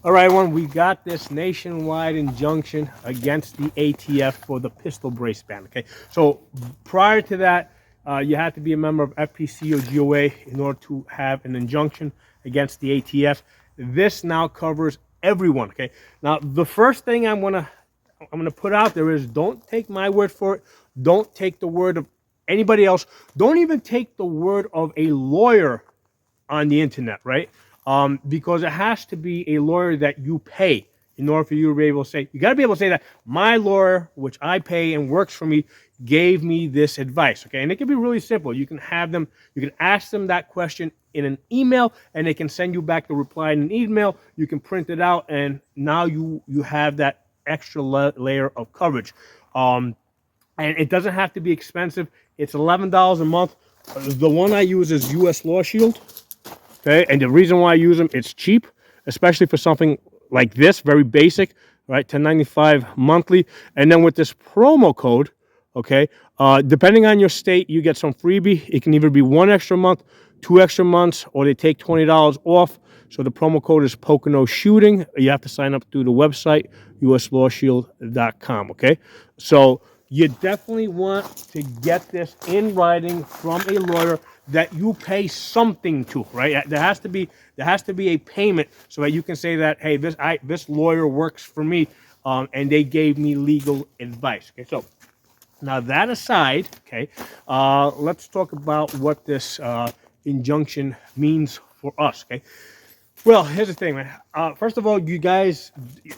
All right, everyone, we got this nationwide injunction against the ATF for the pistol brace ban. Okay, so prior to that, you had to be a member of FPC or GOA in order to have an injunction against the ATF. This now covers everyone. Okay, now the first thing I'm gonna put out there is don't take my word for it. Don't take the word of anybody else. Don't even take the word of a lawyer on the internet, right? Because it has to be a lawyer that you pay in order for you to be able to say, you got to be able to say that my lawyer, which I pay and works for me, gave me this advice. Okay. And it can be really simple. You can have them, you can ask them that question in an email and they can send you back the reply in an email. You can print it out and now you have that extra layer of coverage. And it doesn't have to be expensive. It's $11 a month. The one I use is US Lawshield. Okay, and the reason why I use them, it's cheap, especially for something like this, very basic, right? $10.95 monthly, and then with this promo code, okay, depending on your state, you get some freebie. It can either be 1 extra month, 2 extra months, or they take $20 off. So the promo code is Pocono Shooting. You have to sign up through the website uslawshield.com. Okay, so you definitely want to get this in writing from a lawyer that you pay something to, right? There has to be a payment so that you can say that, hey, this lawyer works for me, and they gave me legal advice. Okay, so now that aside, okay, let's talk about what this injunction means for us. Okay, well, here's the thing, man. First of all, you guys,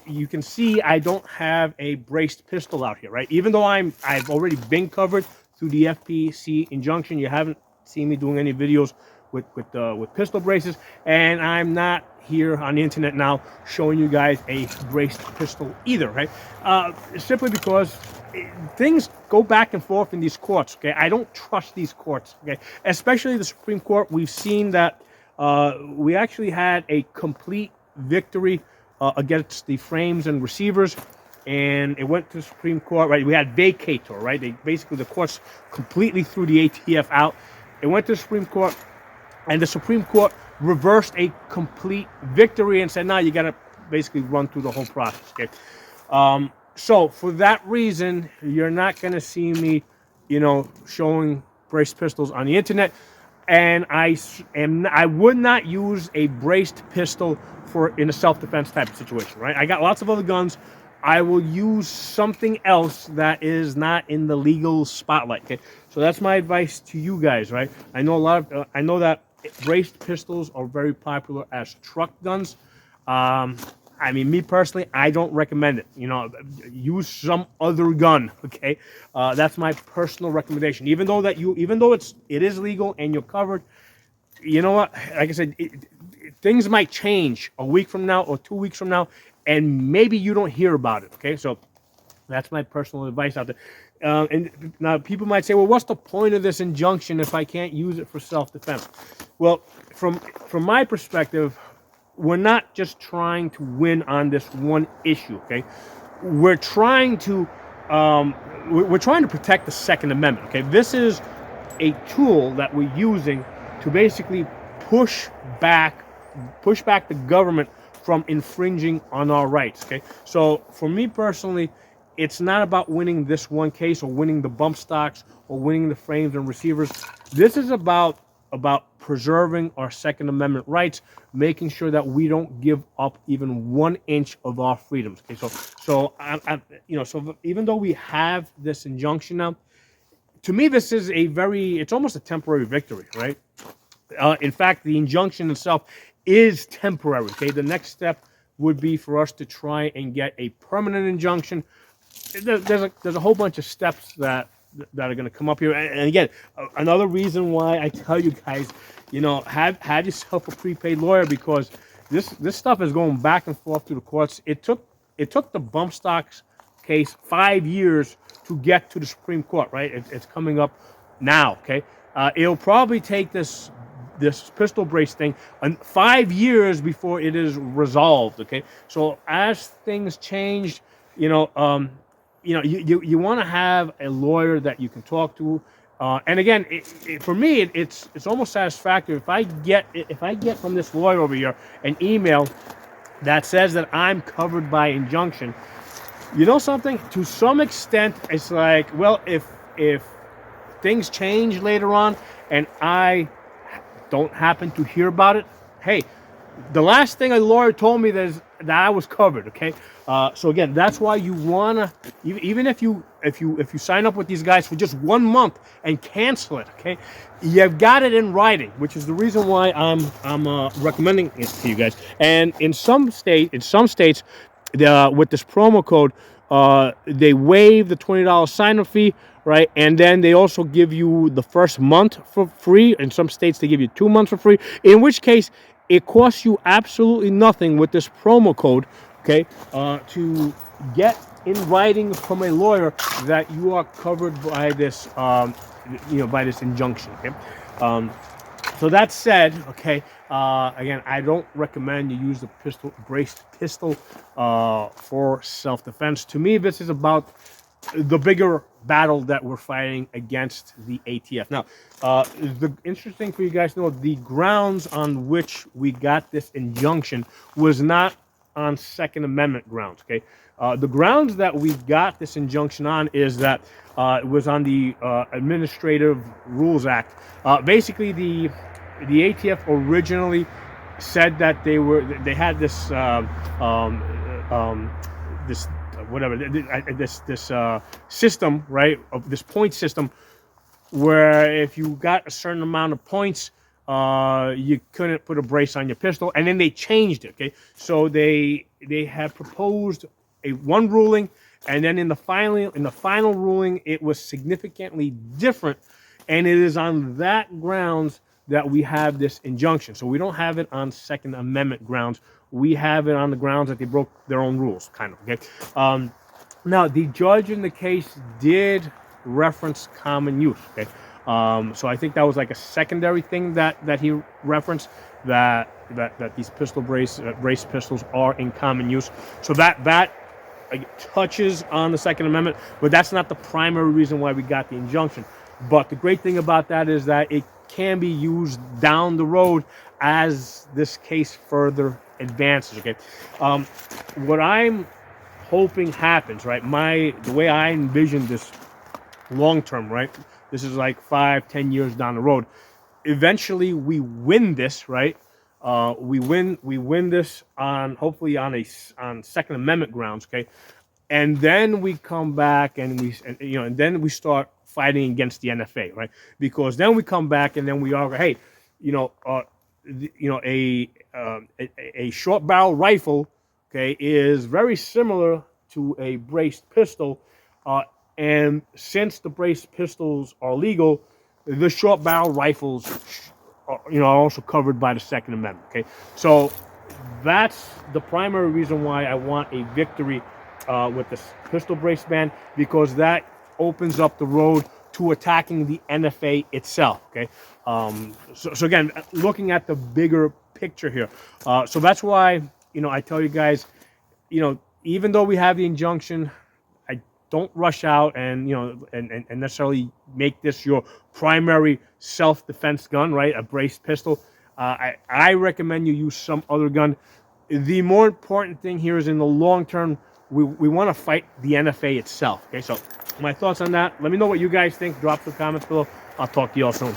you can see I don't have a braced pistol out here, right? Even though I've already been covered through the FPC injunction, you haven't seen me doing any videos with pistol braces, and I'm not here on the internet now showing you guys a braced pistol either, right? Simply because things go back and forth in these courts. Okay, I don't trust these courts. Okay, especially the Supreme Court. We've seen that. We actually had a complete victory against the frames and receivers, and it went to the Supreme Court, right? We had vacator, right? They basically, the courts completely threw the ATF out. It went to the Supreme Court, and the Supreme Court reversed a complete victory and said, "No, you got to basically run through the whole process." Okay, so for that reason, you're not going to see me, showing braced pistols on the internet. And I would not use a braced pistol in a self-defense type of situation, right? I got lots of other guns. I will use something else that is not in the legal spotlight. Okay, so that's my advice to you guys, right? I know I know that braced pistols are very popular as truck guns. I mean, me personally, I don't recommend it. Use some other gun. Okay, that's my personal recommendation. Even though it is legal and you're covered, you know what? Like I said, things might change a week from now or 2 weeks from now, and maybe you don't hear about it. Okay, so that's my personal advice out there. And now people might say, well, what's the point of this injunction if I can't use it for self-defense? Well, from my perspective, we're not just trying to win on this one issue, okay? We're trying to protect the Second Amendment, okay? This is a tool that we're using to basically push back the government from infringing on our rights, okay? So for me personally, it's not about winning this one case or winning the bump stocks or winning the frames and receivers. This is about preserving our Second Amendment rights, making sure that we don't give up even 1 inch of our freedoms. Okay, so even though we have this injunction now, to me this is it's almost a temporary victory, right? In fact, the injunction itself is temporary. Okay, the next step would be for us to try and get a permanent injunction. There's a whole bunch of steps that are going to come up here, and again, another reason why I tell you guys, have yourself a prepaid lawyer, because this stuff is going back and forth through the courts. It took the bump stocks case 5 years to get to the Supreme Court, right? It's coming up now. Okay, it'll probably take this pistol brace thing 5 years before it is resolved. Okay, so as things change, you want to have a lawyer that you can talk to, and again, for me, it's almost satisfactory if I get from this lawyer over here an email that says that I'm covered by injunction, you know something? To some extent, it's like, well, if things change later on and I don't happen to hear about it, hey, the last thing a lawyer told me is that I was covered. Okay, so again, that's why you wanna, even if you sign up with these guys for just 1 month and cancel it, okay, you've got it in writing, which is the reason why I'm recommending it to you guys. And in some states, with this promo code, they waive the $20 sign-up fee, right? And then they also give you the first month for free. In some states, they give you 2 months for free. In which case, it costs you absolutely nothing with this promo code, okay, to get in writing from a lawyer that you are covered by this, by this injunction. Okay. So that said, okay, again, I don't recommend you use the braced pistol for self-defense. To me, this is about the bigger battle that we're fighting against the ATF. Now, the interesting for you guys to know, the grounds on which we got this injunction was not on Second Amendment grounds, okay? The grounds that we got this injunction on is that it was on the Administrative Rules Act. Basically, the ATF originally said that they had this this system, right, of this point system, where if you got a certain amount of points, you couldn't put a brace on your pistol, and then they changed it. Okay, so they had proposed one ruling, and then in the final ruling, it was significantly different, and it is on that grounds that we have this injunction. So we don't have it on Second Amendment grounds. We have it on the grounds that they broke their own rules, kind of. Okay. Now, the judge in the case did reference common use. Okay. So I think that was like a secondary thing that he referenced, that these brace pistols are in common use. So that touches on the Second Amendment, but that's not the primary reason why we got the injunction. But the great thing about that is that it can be used down the road as this case further advances. Okay, what I'm hoping happens, right? The way I envision this long term, right? This is like 5-10 years down the road. Eventually, we win this, right? We win this hopefully on Second Amendment grounds, okay? And then we come back and then we start fighting against the NFA, right? Because then we come back and then we argue, hey, a short barrel rifle, okay, is very similar to a braced pistol, and since the braced pistols are legal, the short barrel rifles are also covered by the Second Amendment. Okay, so that's the primary reason why I want a victory with this pistol brace ban, because that opens up the road to attacking the NFA itself. Okay, so again, looking at the bigger picture here, so that's why I tell you guys, even though we have the injunction, I don't rush out and and necessarily make this your primary self-defense gun, right? A braced pistol. I recommend you use some other gun. The more important thing here is in the long term, we want to fight the NFA itself. Okay, so my thoughts on that. Let me know what you guys think. Drop some comments below. I'll talk to you all soon.